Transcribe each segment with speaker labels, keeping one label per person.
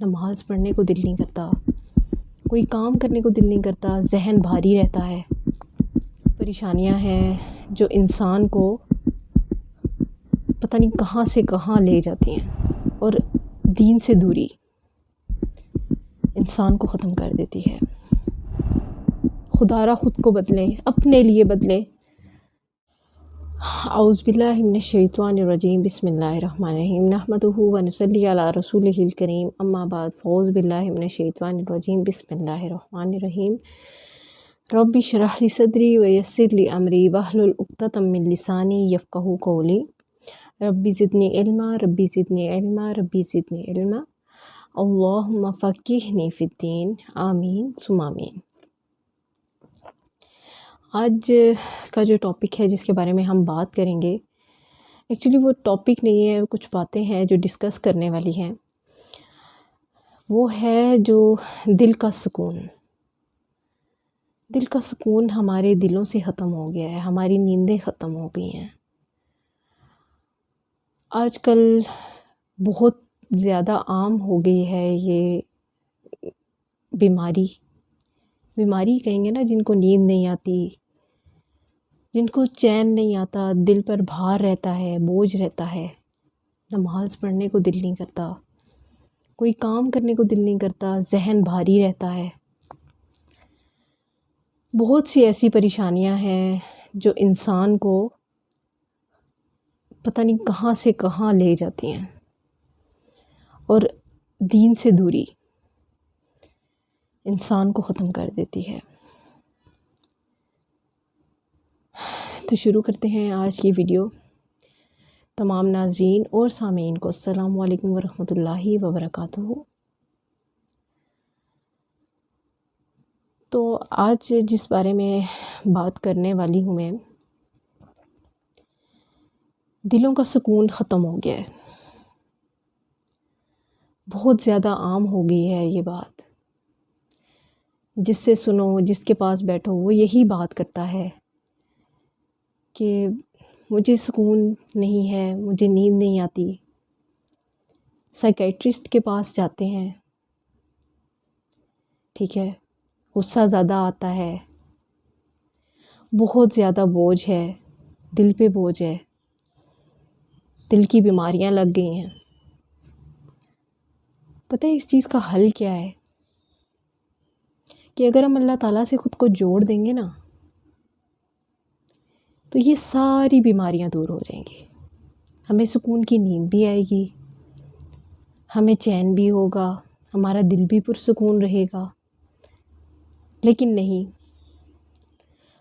Speaker 1: نماز پڑھنے کو دل نہیں کرتا، کوئی کام کرنے کو دل نہیں کرتا، ذہن بھاری رہتا ہے، پریشانیاں ہیں جو انسان کو پتہ نہیں کہاں سے کہاں لے جاتی ہیں، اور دین سے دوری انسان کو ختم کر دیتی ہے۔ خدا را خود کو بدلیں، اپنے لیے بدلیں۔ اعوذ باللہ من الشیطان الرجیم، بسم اللہ الرحمن الرحیم، نحمدہ و نصلی علی رسولہ الکریم، اما بعد، اعوذ باللہ من الشیطان الرجیم، بسم اللہ الرحمن الرحیم۔ رب اشرح لی صدری ویسر لی امری واحلل عقدۃ من لسانی یفقہوا قولی، رب زدنی علما، رب زدنی علما، رب زدنی علما، اللہم فقہنی فی الدین، آمین ثم آمین۔ آج کا جو ٹاپک ہے جس کے بارے میں ہم بات کریں گے، ایکچولی وہ ٹاپک نہیں ہے، کچھ باتیں ہیں جو ڈسکس کرنے والی ہیں۔ وہ ہے جو دل کا سکون۔ دل کا سکون ہمارے دلوں سے ختم ہو گیا ہے، ہماری نیندیں ختم ہو گئی ہیں۔ آج کل بہت زیادہ عام ہو گئی ہے یہ بیماری کہیں گے نا، جن کو نیند نہیں آتی، جن کو چین نہیں آتا، دل پر بھار رہتا ہے، بوجھ رہتا ہے، نماز پڑھنے کو دل نہیں کرتا، کوئی کام کرنے کو دل نہیں کرتا، ذہن بھاری رہتا ہے۔ بہت سی ایسی پریشانیاں ہیں جو انسان کو پتہ نہیں کہاں سے کہاں لے جاتی ہیں، اور دین سے دوری انسان کو ختم کر دیتی ہے۔ تو شروع کرتے ہیں آج کی ویڈیو۔ تمام ناظرین اور سامعین کو السلام علیکم ورحمۃ اللہ وبرکاتہ۔ تو آج جس بارے میں بات کرنے والی ہوں میں، دلوں کا سکون ختم ہو گیا ہے۔ بہت زیادہ عام ہو گئی ہے یہ بات، جس سے سنو، جس کے پاس بیٹھو، وہ یہی بات کرتا ہے کہ مجھے سکون نہیں ہے، مجھے نیند نہیں آتی۔ سائیکیٹرسٹ کے پاس جاتے ہیں، ٹھیک ہے، غصہ زیادہ آتا ہے، بہت زیادہ بوجھ ہے، دل پہ بوجھ ہے، دل کی بیماریاں لگ گئی ہیں۔ پتہ ہے اس چیز کا حل کیا ہے؟ کہ اگر ہم اللہ تعالیٰ سے خود کو جوڑ دیں گے نا، تو یہ ساری بیماریاں دور ہو جائیں گی۔ ہمیں سکون کی نیند بھی آئے گی، ہمیں چین بھی ہوگا، ہمارا دل بھی پرسکون رہے گا۔ لیکن نہیں،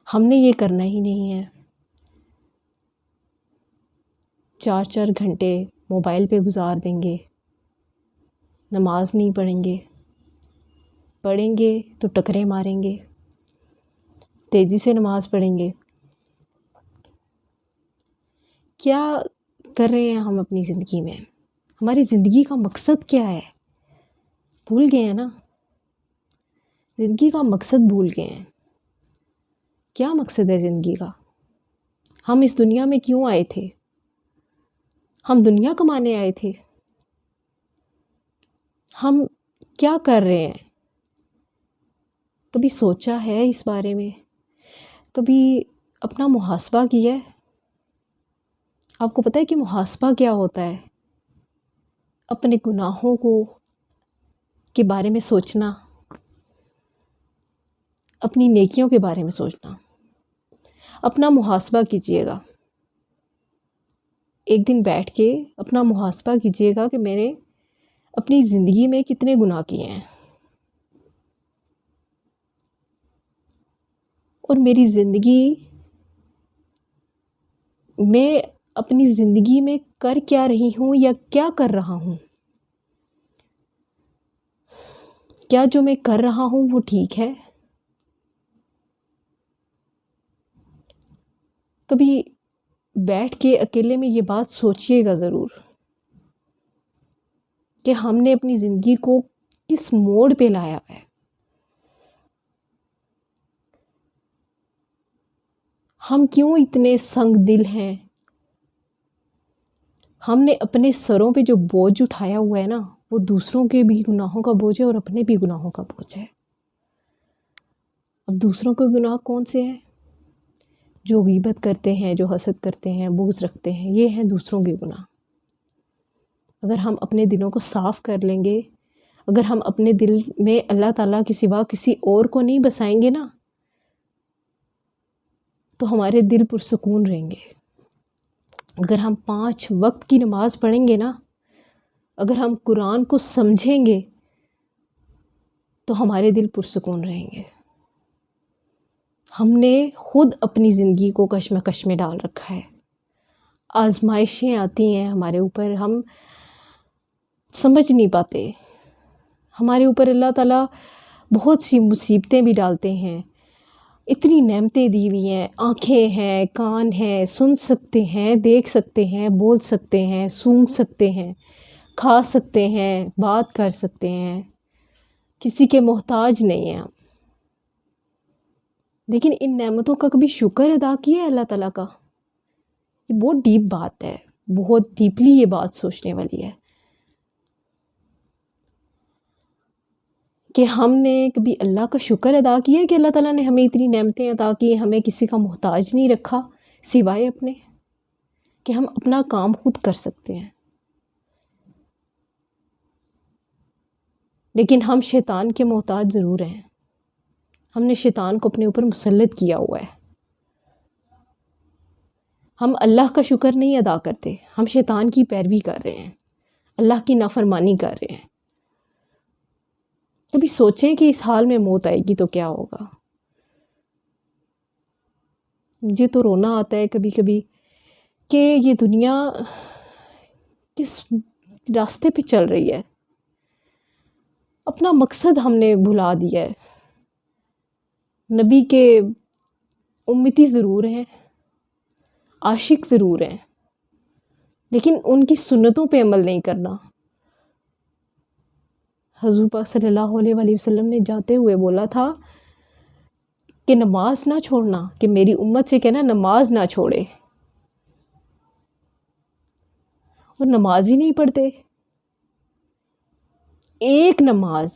Speaker 1: ہم نے یہ کرنا ہی نہیں ہے۔ 4 گھنٹے موبائل پہ گزار دیں گے، نماز نہیں پڑھیں گے تو ٹکرے ماریں گے، تیزی سے نماز پڑھیں گے۔ کیا کر رہے ہیں ہم اپنی زندگی میں؟ ہماری زندگی کا مقصد کیا ہے؟ بھول گئے ہیں نا، زندگی کا مقصد بھول گئے ہیں۔ کیا مقصد ہے زندگی کا؟ ہم اس دنیا میں کیوں آئے تھے؟ ہم دنیا کمانے آئے تھے؟ ہم کیا کر رہے ہیں؟ کبھی سوچا ہے اس بارے میں؟ کبھی اپنا محاسبہ کیا ہے؟ آپ کو پتہ ہے کہ محاسبہ کیا ہوتا ہے؟ اپنے گناہوں کے بارے میں سوچنا، اپنی نیکیوں کے بارے میں سوچنا۔ اپنا محاسبہ کیجئے گا، ایک دن بیٹھ کے اپنا محاسبہ کیجئے گا کہ میں نے اپنی زندگی میں کتنے گناہ کیے ہیں، اور میری زندگی میں اپنی زندگی میں کر کیا رہی ہوں یا کیا کر رہا ہوں؟ کیا جو میں کر رہا ہوں وہ ٹھیک ہے؟ کبھی بیٹھ کے اکیلے میں یہ بات سوچئے گا ضرور کہ ہم نے اپنی زندگی کو کس موڑ پہ لایا ہے۔ ہم کیوں اتنے سنگ دل ہیں؟ ہم نے اپنے سروں پہ جو بوجھ اٹھایا ہوا ہے نا، وہ دوسروں کے بھی گناہوں کا بوجھ ہے اور اپنے بھی گناہوں کا بوجھ ہے۔ اب دوسروں کے گناہ کون سے ہیں؟ جو غیبت کرتے ہیں، جو حسد کرتے ہیں، بغض رکھتے ہیں، یہ ہیں دوسروں کے گناہ۔ اگر ہم اپنے دلوں کو صاف کر لیں گے، اگر ہم اپنے دل میں اللہ تعالیٰ کے سوا کسی اور کو نہیں بسائیں گے نا، تو ہمارے دل پرسکون رہیں گے۔ اگر ہم 5 وقت کی نماز پڑھیں گے نا، اگر ہم قرآن کو سمجھیں گے تو ہمارے دل پرسکون رہیں گے۔ ہم نے خود اپنی زندگی کو کشمکش میں ڈال رکھا ہے۔ آزمائشیں آتی ہیں ہمارے اوپر، ہم سمجھ نہیں پاتے۔ ہمارے اوپر اللہ تعالیٰ بہت سی مصیبتیں بھی ڈالتے ہیں۔ اتنی نعمتیں دی ہوئی ہیں، آنکھیں ہیں، کان ہیں، سن سکتے ہیں، دیکھ سکتے ہیں، بول سکتے ہیں، سونگھ سکتے ہیں، کھا سکتے ہیں، بات کر سکتے ہیں، کسی کے محتاج نہیں ہیں ہم۔ لیکن ان نعمتوں کا کبھی شکر ادا کیا ہے اللہ تعالیٰ کا؟ یہ بہت ڈیپ بات ہے، بہت ڈیپلی یہ بات سوچنے والی ہے کہ ہم نے کبھی اللہ کا شکر ادا کیا ہے کہ اللہ تعالیٰ نے ہمیں اتنی نعمتیں عطا کی، ہمیں کسی کا محتاج نہیں رکھا سوائے اپنے، کہ ہم اپنا کام خود کر سکتے ہیں۔ لیکن ہم شیطان کے محتاج ضرور ہیں۔ ہم نے شیطان کو اپنے اوپر مسلط کیا ہوا ہے۔ ہم اللہ کا شکر نہیں ادا کرتے، ہم شیطان کی پیروی کر رہے ہیں، اللہ کی نافرمانی کر رہے ہیں۔ کبھی سوچیں کہ اس حال میں موت آئے گی تو کیا ہوگا؟ مجھے تو رونا آتا ہے کبھی کبھی کہ یہ دنیا کس راستے پہ چل رہی ہے۔ اپنا مقصد ہم نے بھلا دیا ہے۔ نبی کے امتی ضرور ہیں، عاشق ضرور ہیں، لیکن ان کی سنتوں پہ عمل نہیں کرنا۔ حضور پاک صلی اللہ علیہ وآلہ وسلم نے جاتے ہوئے بولا تھا کہ نماز نہ چھوڑنا، کہ میری امت سے کہنا نماز نہ چھوڑے، اور نماز ہی نہیں پڑھتے۔ ایک نماز،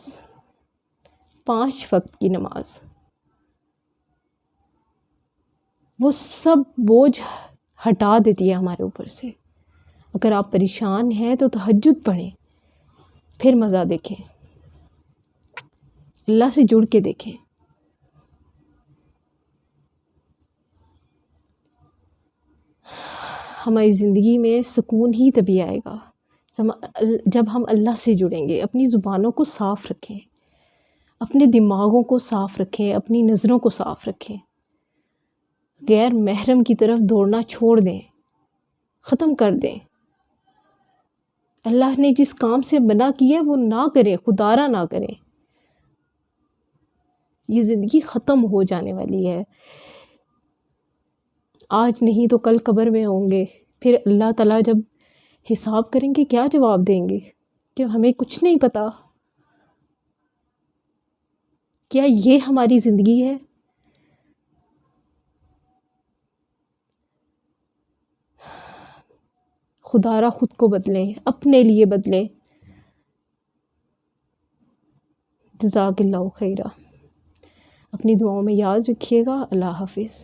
Speaker 1: 5 وقت کی نماز، وہ سب بوجھ ہٹا دیتی ہے ہمارے اوپر سے۔ اگر آپ پریشان ہیں تو تہجد پڑھیں، پھر مزہ دیکھیں، اللہ سے جڑ کے دیکھیں۔ ہماری زندگی میں سکون ہی تبھی آئے گا جب ہم اللہ سے جڑیں گے۔ اپنی زبانوں کو صاف رکھیں، اپنے دماغوں کو صاف رکھیں، اپنی نظروں کو صاف رکھیں۔ غیر محرم کی طرف دوڑنا چھوڑ دیں، ختم کر دیں۔ اللہ نے جس کام سے منع کیا وہ نہ کریں، خودارا نہ کریں۔ یہ زندگی ختم ہو جانے والی ہے، آج نہیں تو کل قبر میں ہوں گے۔ پھر اللہ تعالیٰ جب حساب کریں گے کیا جواب دیں گے؟ کہ ہمیں کچھ نہیں پتا؟ کیا یہ ہماری زندگی ہے؟ خدا را خود کو بدلیں، اپنے لیے بدلیں۔ جزاک اللہ خیرہ۔ اپنی دعاؤں میں یاد رکھیے گا۔ اللہ حافظ۔